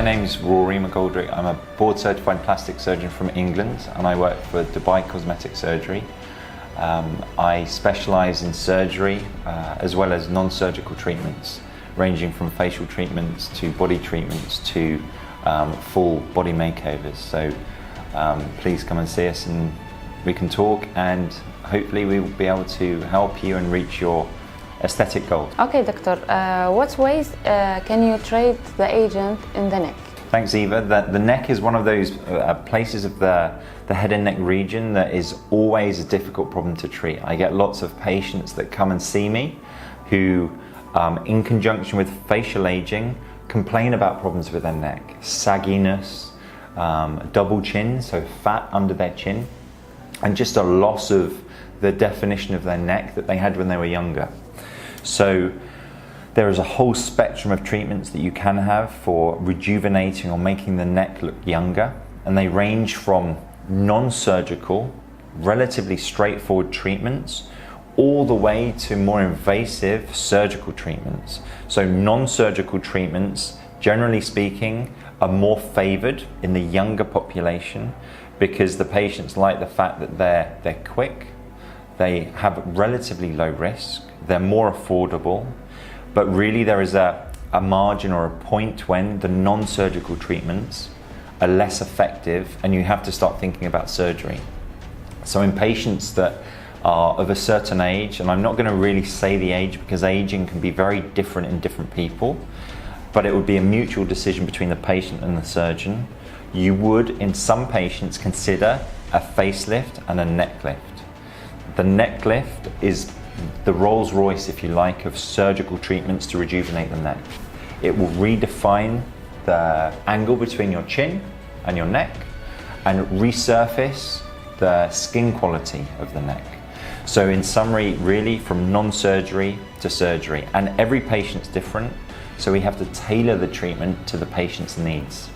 name's Rory McGoldrick. I'm a board-certified plastic surgeon from England and I work for Dubai Cosmetic Surgery. I specialise in surgery as well as non-surgical treatments, ranging from facial treatments to body treatments to full body makeovers. So please come and see us and we can talk, and hopefully we will be able to help you and reach your aesthetic goals. Okay, doctor, what ways can you treat the aging in the neck? Thanks, Eva. The neck is one of those places of the head and neck region that is always a difficult problem to treat. I get lots of patients that come and see me who, in conjunction with facial aging, complain about problems with their neck. Sagginess, double chin, so fat under their chin, and just a loss of the definition of their neck that they had when they were younger. So there is a whole spectrum of treatments that you can have for rejuvenating or making the neck look younger, and they range from non-surgical, relatively straightforward treatments all the way to more invasive surgical treatments. So non-surgical treatments, generally speaking, are more favored in the younger population because the patients like the fact that they're quick, they have relatively low risk, they're more affordable, but really there is a margin or a point when the non-surgical treatments are less effective and you have to start thinking about surgery. So in patients that are of a certain age, and I'm not going to really say the age because aging can be very different in different people, but it would be a mutual decision between the patient and the surgeon. You would, in some patients, consider a facelift and a neck lift. The neck lift is the Rolls Royce, if you like, of surgical treatments to rejuvenate the neck. It will redefine the angle between your chin and your neck and resurface the skin quality of the neck. So in summary, really from non-surgery to surgery, and every patient's different, so we have to tailor the treatment to the patient's needs.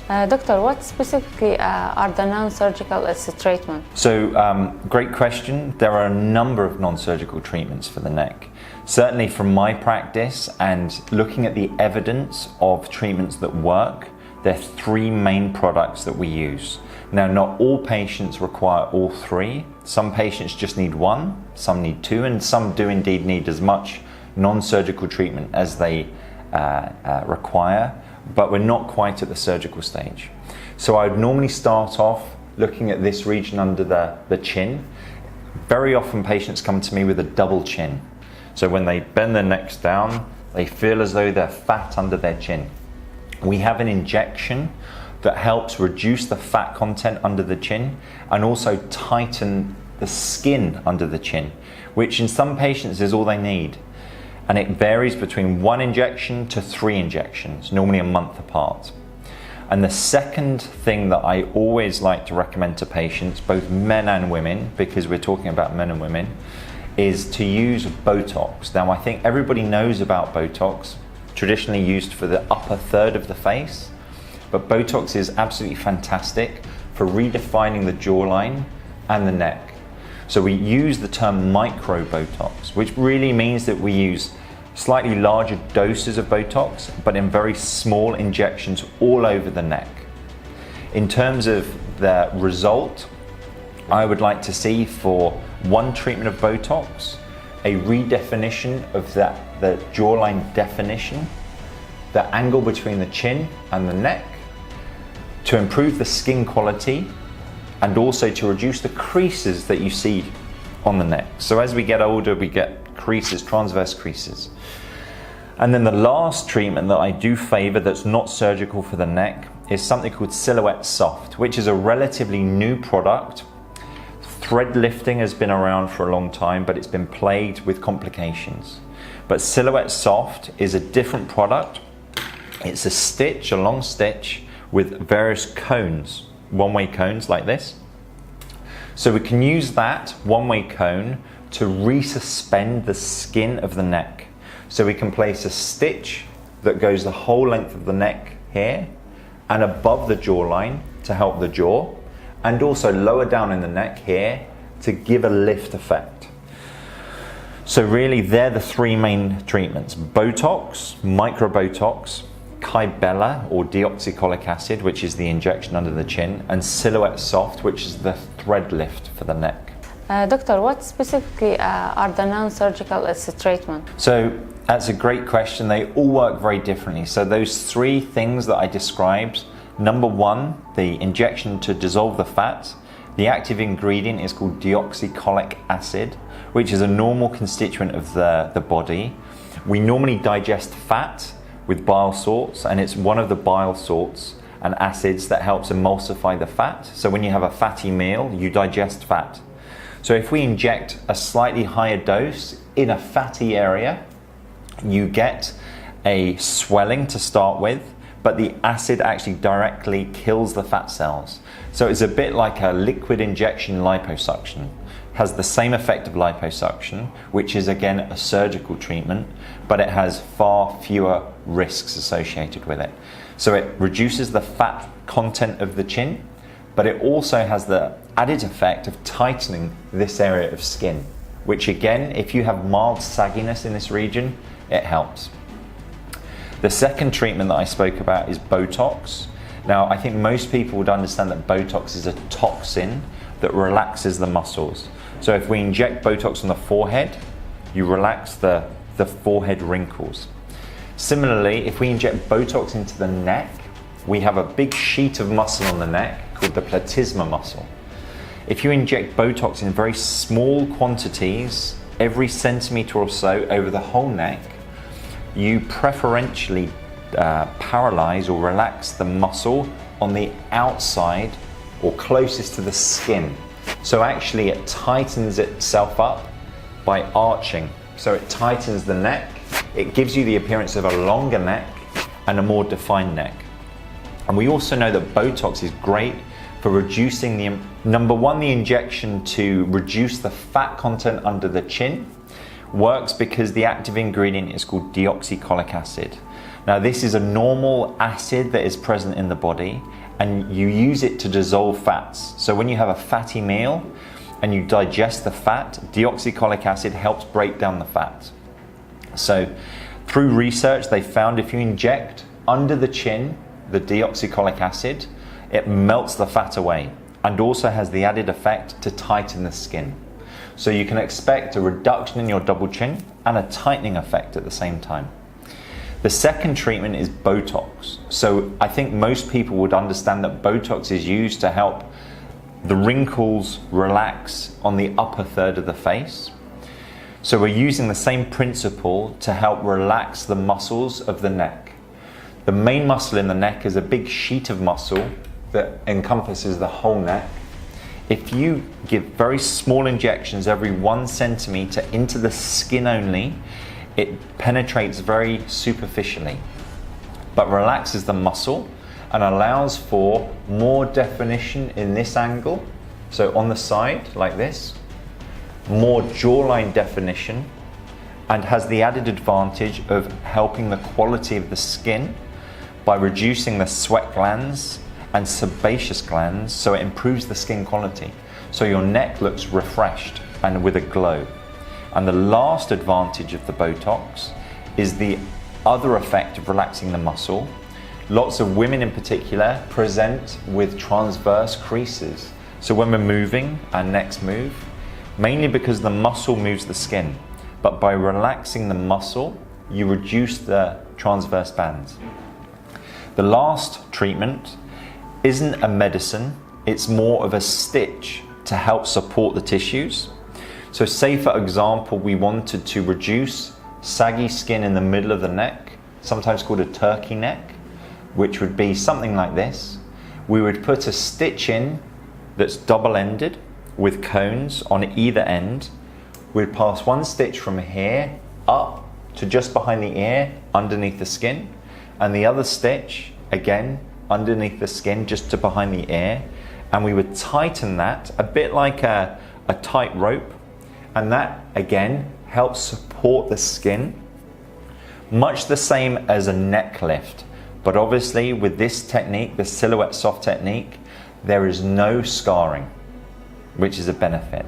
Doctor, what specifically are the non-surgical treatments? So, great question. There are a number of non-surgical treatments for the neck. Certainly from my practice and looking at the evidence of treatments that work, there are three main products that we use. Now, not all patients require all three. Some patients just need one, some need two, and some do indeed need as much non-surgical treatment as they require, but we're not quite at the surgical stage. So I would normally start off looking at this region under the chin. Very often patients come to me with a double chin. So when they bend their necks down, they feel as though they're fat under their chin. We have an injection that helps reduce the fat content under the chin and also tighten the skin under the chin, which in some patients is all they need. And it varies between 1 injection to 3 injections, normally a month apart. And the second thing that I always like to recommend to patients, both men and women, because we're talking about men and women, is to use Botox. Now, I think everybody knows about Botox, traditionally used for the upper third of the face, but Botox is absolutely fantastic for redefining the jawline and the neck. So we use the term micro Botox, which really means that we use slightly larger doses of Botox, but in very small injections all over the neck. In terms of the result, I would like to see for one treatment of Botox, a redefinition of the jawline definition, the angle between the chin and the neck, to improve the skin quality, and also to reduce the creases that you see on the neck. So as we get older, we get creases, transverse creases. And then the last treatment that I do favor that's not surgical for the neck is something called Silhouette Soft, which is a relatively new product. Thread lifting has been around for a long time, but it's been plagued with complications. But Silhouette Soft is a different product. It's a stitch, a long stitch with various cones, one-way cones like this. So we can use that one-way cone to resuspend the skin of the neck. So we can place a stitch that goes the whole length of the neck here and above the jawline to help the jaw, and also lower down in the neck here to give a lift effect. So really they're the three main treatments: Botox, micro Botox, Kybella or deoxycholic acid, which is the injection under the chin, and Silhouette Soft, which is the thread lift for the neck. Doctor, what specifically are the non-surgical treatment? So that's a great question. They all work very differently. So those three things that I described, number one, the injection to dissolve the fat. The active ingredient is called deoxycholic acid, which is a normal constituent of the body. We normally digest fat with bile salts, and it's one of the bile salts and acids that helps emulsify the fat. So when you have a fatty meal, you digest fat. So if we inject a slightly higher dose in a fatty area, you get a swelling to start with, but the acid actually directly kills the fat cells. So it's a bit like a liquid injection liposuction. Has the same effect of liposuction, which is again a surgical treatment, but it has far fewer risks associated with it. So it reduces the fat content of the chin, but it also has the added effect of tightening this area of skin, which again, if you have mild sagginess in this region, it helps. The second treatment that I spoke about is Botox. Now, I think most people would understand that Botox is a toxin that relaxes the muscles. So if we inject Botox on the forehead, you relax the forehead wrinkles. Similarly, if we inject Botox into the neck, we have a big sheet of muscle on the neck called the platysma muscle. If you inject Botox in very small quantities, every centimeter or so over the whole neck, you preferentially paralyze or relax the muscle on the outside or closest to the skin. So actually it tightens itself up by arching. So it tightens the neck, it gives you the appearance of a longer neck and a more defined neck. And we also know that Botox is great for reducing the, number one, the injection to reduce the fat content under the chin works because the active ingredient is called deoxycholic acid. Now this is a normal acid that is present in the body, and you use it to dissolve fats. So when you have a fatty meal and you digest the fat, deoxycholic acid helps break down the fat. So through research, they found if you inject under the chin the deoxycholic acid, it melts the fat away and also has the added effect to tighten the skin. So you can expect a reduction in your double chin and a tightening effect at the same time. The second treatment is Botox. So I think most people would understand that Botox is used to help the wrinkles relax on the upper third of the face. So we're using the same principle to help relax the muscles of the neck. The main muscle in the neck is a big sheet of muscle that encompasses the whole neck. If you give very small injections every 1 centimeter into the skin only, it penetrates very superficially, but relaxes the muscle and allows for more definition in this angle. So on the side, like this, more jawline definition, and has the added advantage of helping the quality of the skin by reducing the sweat glands and sebaceous glands, so it improves the skin quality. So your neck looks refreshed and with a glow. And the last advantage of the Botox is the other effect of relaxing the muscle. Lots of women in particular present with transverse creases. So when we're moving, our necks move, mainly because the muscle moves the skin. But by relaxing the muscle, you reduce the transverse bands. The last treatment isn't a medicine, it's more of a stitch to help support the tissues. So say for example, we wanted to reduce saggy skin in the middle of the neck, sometimes called a turkey neck, which would be something like this. We would put a stitch in that's double-ended with cones on either end. We'd pass one stitch from here up to just behind the ear, underneath the skin, and the other stitch, again, underneath the skin, just to behind the ear, and we would tighten that a bit like a tight rope, and that again helps support the skin, much the same as a neck lift. But obviously with this technique, the Silhouette Soft technique, there is no scarring, which is a benefit.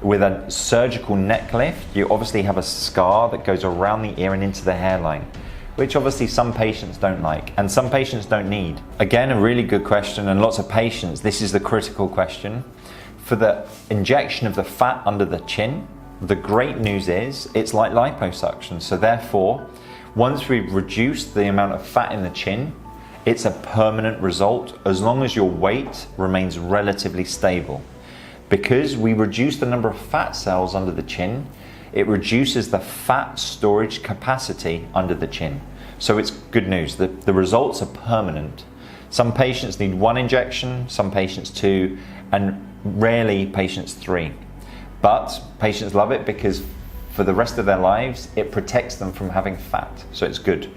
With a surgical neck lift, you obviously have a scar that goes around the ear and into the hairline. which obviously some patients don't like and some patients don't need. Again, a really good question, and lots of patients, this is the critical question. For the injection of the fat under the chin, the great news is it's like liposuction. So therefore, once we've reduced the amount of fat in the chin, it's a permanent result as long as your weight remains relatively stable. Because we reduce the number of fat cells under the chin, it reduces the fat storage capacity under the chin. So it's good news. The results are permanent. Some patients need 1 injection, some patients 2, and rarely patients 3. But patients love it because for the rest of their lives, it protects them from having fat. So it's good.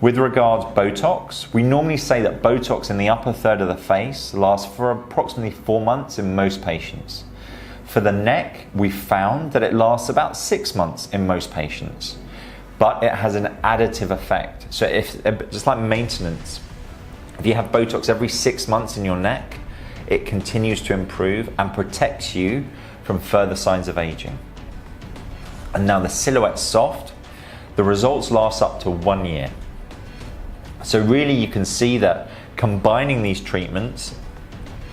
With regards Botox, we normally say that Botox in the upper third of the face lasts for approximately 4 months in most patients. For the neck, we found that it lasts about 6 months in most patients, but it has an additive effect. So if, just like maintenance, if you have Botox every 6 months in your neck, it continues to improve and protects you from further signs of aging. And now the Silhouette Soft, the results last up to 1 year. So really you can see that combining these treatments,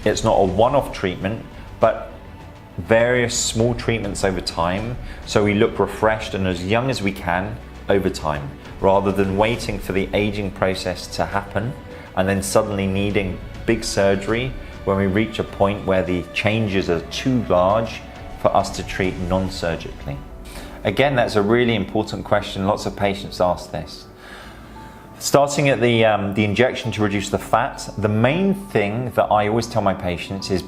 it's not a one-off treatment, but various small treatments over time, so we look refreshed and as young as we can over time, rather than waiting for the aging process to happen and then suddenly needing big surgery when we reach a point where the changes are too large for us to treat non-surgically. Again, that's a really important question. Lots of patients ask this. Starting at the injection to reduce the fat, the main thing that I always tell my patients is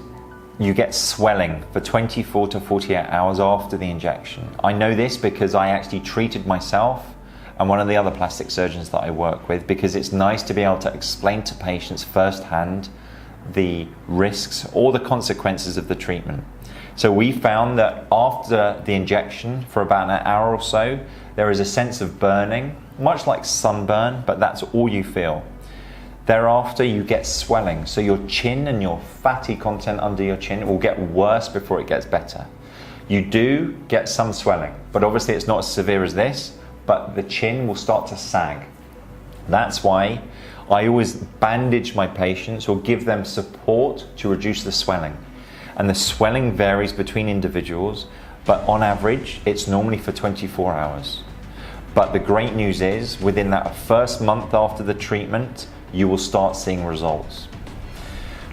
you get swelling for 24 to 48 hours after the injection. I know this because I actually treated myself and one of the other plastic surgeons that I work with, because it's nice to be able to explain to patients firsthand the risks or the consequences of the treatment. So we found that after the injection, for about an hour or so, there is a sense of burning, much like sunburn, but that's all you feel. Thereafter, you get swelling. So your chin and your fatty content under your chin will get worse before it gets better. You do get some swelling, but obviously it's not as severe as this, but the chin will start to sag. That's why I always bandage my patients or give them support to reduce the swelling. And the swelling varies between individuals, but on average, it's normally for 24 hours. But the great news is, within that first month after the treatment, you will start seeing results.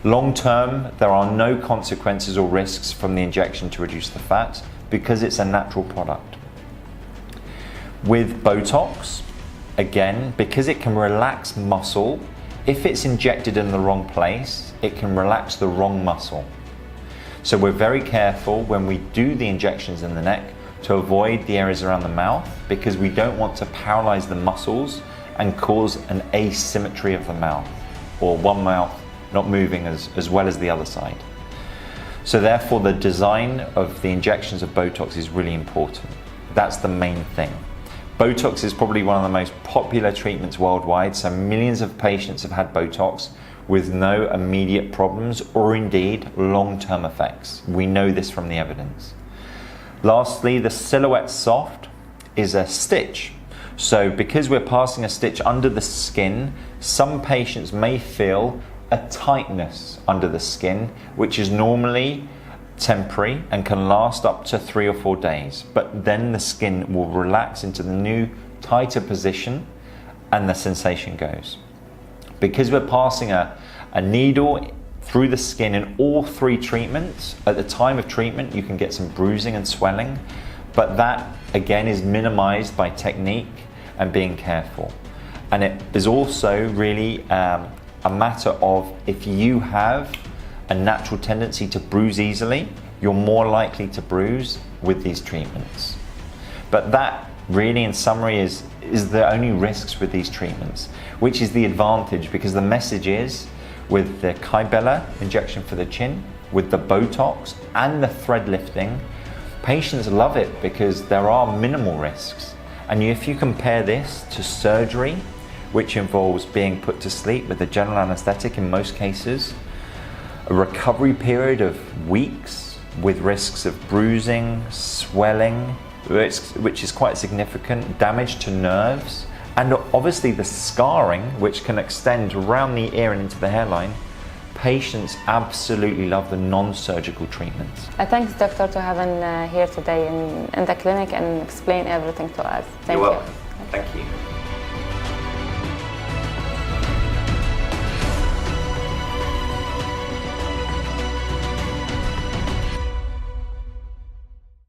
Long term, there are no consequences or risks from the injection to reduce the fat because it's a natural product. With Botox, again, because it can relax muscle, if it's injected in the wrong place, it can relax the wrong muscle. So we're very careful when we do the injections in the neck to avoid the areas around the mouth, because we don't want to paralyze the muscles and cause an asymmetry of the mouth, or one mouth not moving as well as the other side. So therefore the design of the injections of Botox is really important. That's the main thing. Botox is probably one of the most popular treatments worldwide, so millions of patients have had Botox with no immediate problems or indeed long-term effects. We know this from the evidence. Lastly, the Silhouette Soft is a stitch. So because we're passing a stitch under the skin, some patients may feel a tightness under the skin, which is normally temporary and can last up to 3 or 4 days. But then the skin will relax into the new tighter position and the sensation goes. Because we're passing a needle through the skin in all 3 treatments, at the time of treatment you can get some bruising and swelling, but that again is minimized by technique and being careful. And it is also really a matter of, if you have a natural tendency to bruise easily, you're more likely to bruise with these treatments. But that really, in summary, is the only risks with these treatments, which is the advantage, because the message is, with the Kybella injection for the chin, with the Botox and the thread lifting, patients love it because there are minimal risks. And if you compare this to surgery, which involves being put to sleep with a general anesthetic in most cases, a recovery period of weeks with risks of bruising, swelling, which is quite significant, damage to nerves And obviously the scarring, which can extend around the ear and into the hairline, patients absolutely love the non-surgical treatments. Thanks, doctor, to having here today in the clinic and explain everything to us. Thank You're you. welcome. Thank you.